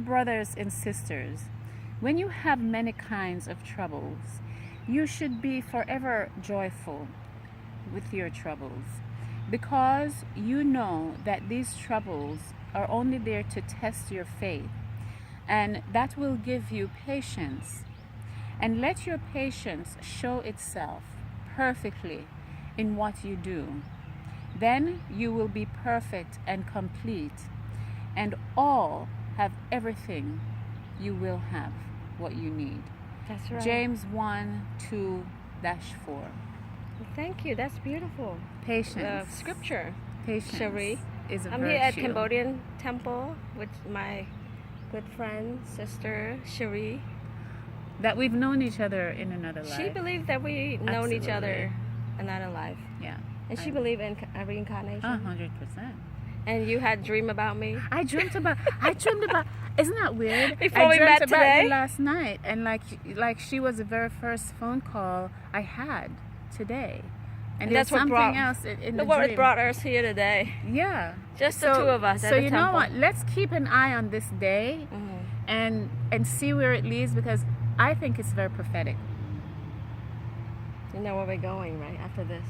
Brothers and sisters, when you have many kinds of troubles, you should be forever joyful with your troubles, because you know that these troubles are only there to test your faith, and that will give you patience. And let your patience show itself perfectly in what you do. Then you will be perfect and complete, and all have everything you will have what you need. That's right. James 1:2-4. Thank you. That's beautiful. Patience. Scripture. Patience Sheree. is a I'm virtue. here at Cambodian temple with my good friend, sister Sheree. That we've known each other in another life. She believed that we known each other Absolutely. another life. Yeah. And she believed in reincarnation. 100%. And you had a dream about me? I dreamt about, isn't that weird? Before we met I dreamt about today? you last night, and like she was the very first phone call I had today. And that's what something brought, else in the what dream. brought us here today. Yeah. Just the two of us at So the you temple. know what? Let's keep an eye on this day and see where it leads, because I think it's very prophetic. You know where we're going, right? After this.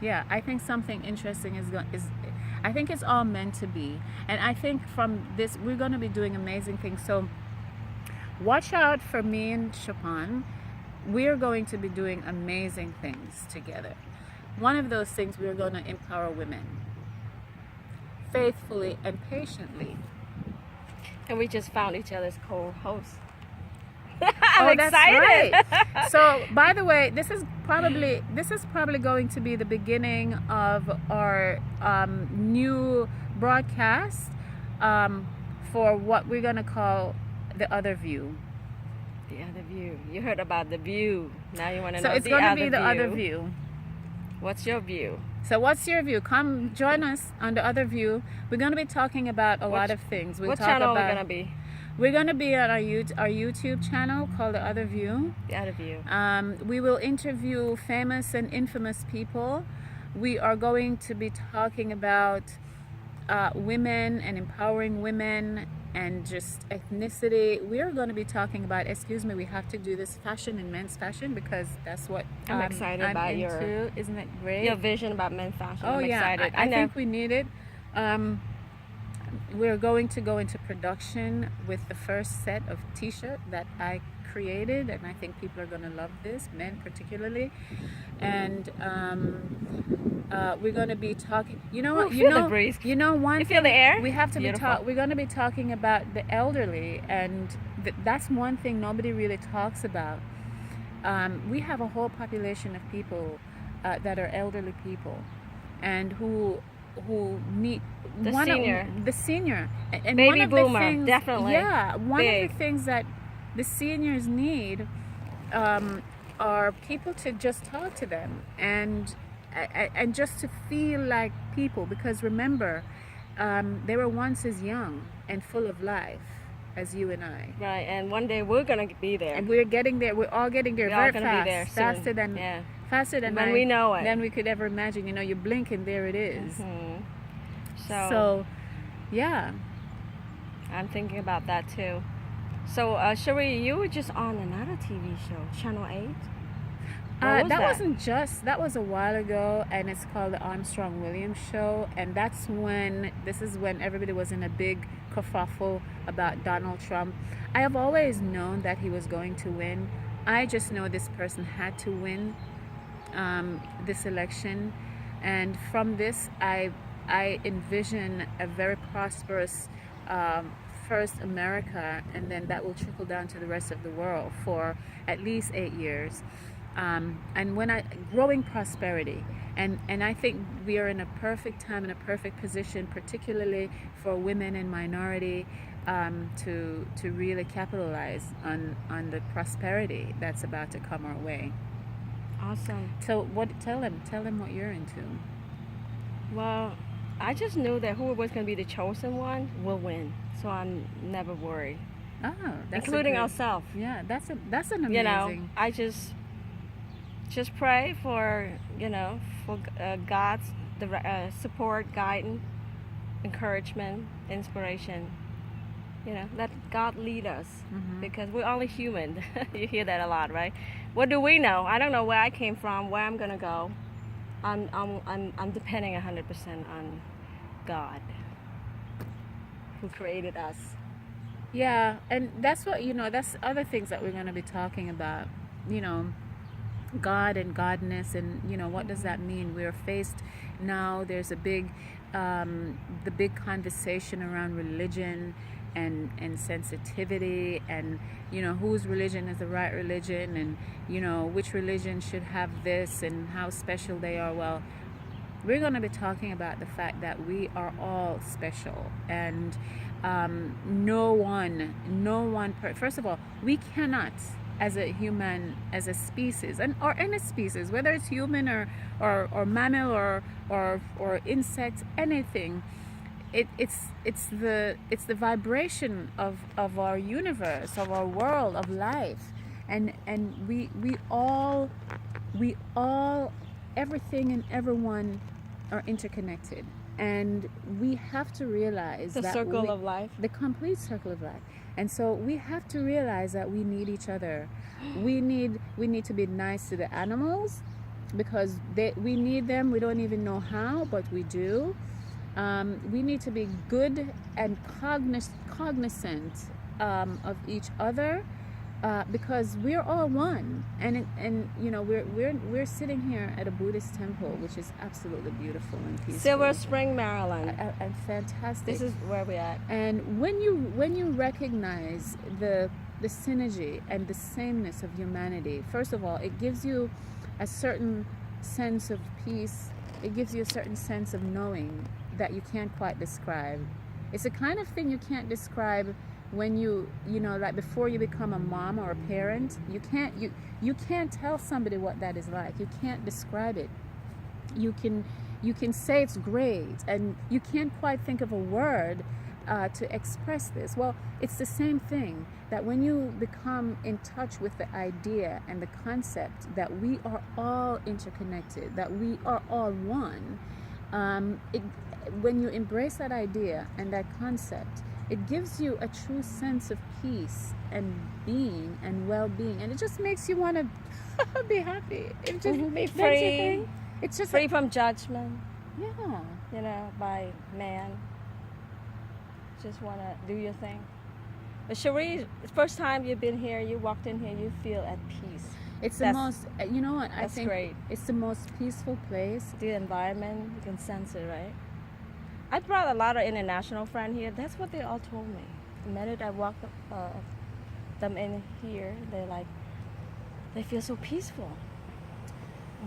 Yeah, I think something interesting is I think it's all meant to be. And I think from this we're going to be doing amazing things. So watch out for me and Chopin. We're going to be doing amazing things together. One of those things, we're going to empower women faithfully and patiently. And we just found each other's co-hosts. I'm excited. That's right. So, by the way, this is probably going to be the beginning of our new broadcast for what we're going to call The Other View. The Other View. You heard about The View. Now you want to know So it's the going to other be The view. Other View. What's your view? So what's your view? Come join us on The Other View. We're going to be talking about a lot of things. What channel are we going to be? We're going to be on our YouTube channel called The Other View. The Other View. We will interview famous and infamous people. We are going to be talking about women and empowering women and just ethnicity. We are going to be talking about, excuse me, we have to do this fashion and men's fashion, because that's what I'm excited I'm about into. Isn't it great? Your vision about men's fashion. Oh, I'm excited. I think we need it. We're going to go into production with the first set of t-shirt that I created, and I think people are going to love this, men particularly. And we're going to be talking. You know what? Feel the breeze. You know, one. You feel the air? We have to Beautiful. We're going to be talking about the elderly, and that's one thing nobody really talks about. We have a whole population of people that are elderly people, and who need the senior and baby one of boomer, the things, definitely. Yeah, one Big. of the things that the seniors need are people to just talk to them and just to feel like people, because remember, they were once as young and full of life as you and I. Right, and one day we're gonna be there. And we're getting there. We're all getting there We're all very gonna fast, be there soon. faster than when we know it. Than we could ever imagine. You know, you blink and there it is. So yeah, I'm thinking about that too. So Sheree, you were just on another TV show, Channel 8. That was a while ago, and it's called the Armstrong Williams Show, and this is when everybody was in a big kerfuffle about Donald Trump. I have always known that he was going to win. I just know this person had to win this election, and from this I envision a very prosperous first America, and then that will trickle down to the rest of the world for at least 8 years. And growing prosperity, and I think we are in a perfect time, in a perfect position, particularly for women and minority, to really capitalize on the prosperity that's about to come our way. Awesome. So tell them what you're into. Well, I just knew that who was going to be the chosen one will win, so I'm never worried. Oh, that's including ourselves. Yeah, that's an amazing. You know, I just pray for God's support, guidance, encouragement, inspiration. let God lead us, Mhm. because we're only human. You hear that a lot, right? What do we know? I don't know where I came from, where I'm gonna go. I'm depending 100% on God, who created us. Yeah, and that's what, that's other things that we're going to be talking about. You know, God and godness, and what does that mean? We're faced now. There's the big conversation around religion and sensitivity, and whose religion is the right religion, and which religion should have this and how special they are. Well, we're going to be talking about the fact that we are all special, and no one first of all, we cannot, as a human, as a species, and or any species, whether it's human or mammal or insect, anything, it's the vibration of our universe, of our world, of life, and we all everything and everyone are interconnected, and we have to realize The that circle of life. the complete circle of life. And so we have to realize that we need each other. We need to be nice to the animals, because we need them. We don't even know how, but we do. We need to be good and cognizant of each other, because we're all one, and we're sitting here at a Buddhist temple, which is absolutely beautiful and peaceful. Silver Spring, Maryland. And fantastic. This is where we're at. And when you recognize the synergy and the sameness of humanity, first of all, it gives you a certain sense of peace. It gives you a certain sense of knowing that you can't quite describe. It's the kind of thing you can't describe when like before you become a mom or a parent. You can't tell somebody what that is like. You can't describe it. You can say it's great, and you can't quite think of a word to express this. Well, it's the same thing, that when you become in touch with the idea and the concept that we are all interconnected, that we are all one, when you embrace that idea and that concept, it gives you a true sense of peace and being and well-being, and it just makes you want to be happy. It just Be makes free. you think. It's just Free from judgment, yeah. by man. Just want to do your thing. But Sheree, the first time you've been here, you walked in here, you feel at peace. It's the most. You know what? I That's think great. it's the most peaceful place. The environment, you can sense it, right? I brought a lot of international friends here. That's what they all told me. The minute I walked them in here, they feel so peaceful.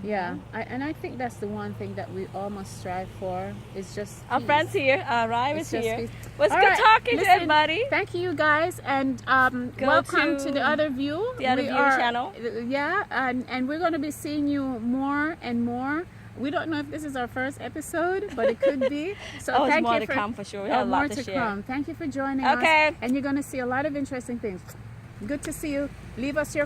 Yeah, I think that's the one thing that we all must strive for, is just Our peace. friends here, Ryan is It's just here. peace. Was All good right, talking listen, to everybody. Thank you guys, and Go welcome to to the Other View. the Other We View are- channel. Yeah, and we're going to be seeing you more and more. We don't know if this is our first episode, but it could be. So Oh, it's thank more you to come for sure. We have a more lot to share. come. Thank you for joining us. Okay. And you're going to see a lot of interesting things. Good to see you. Leave us your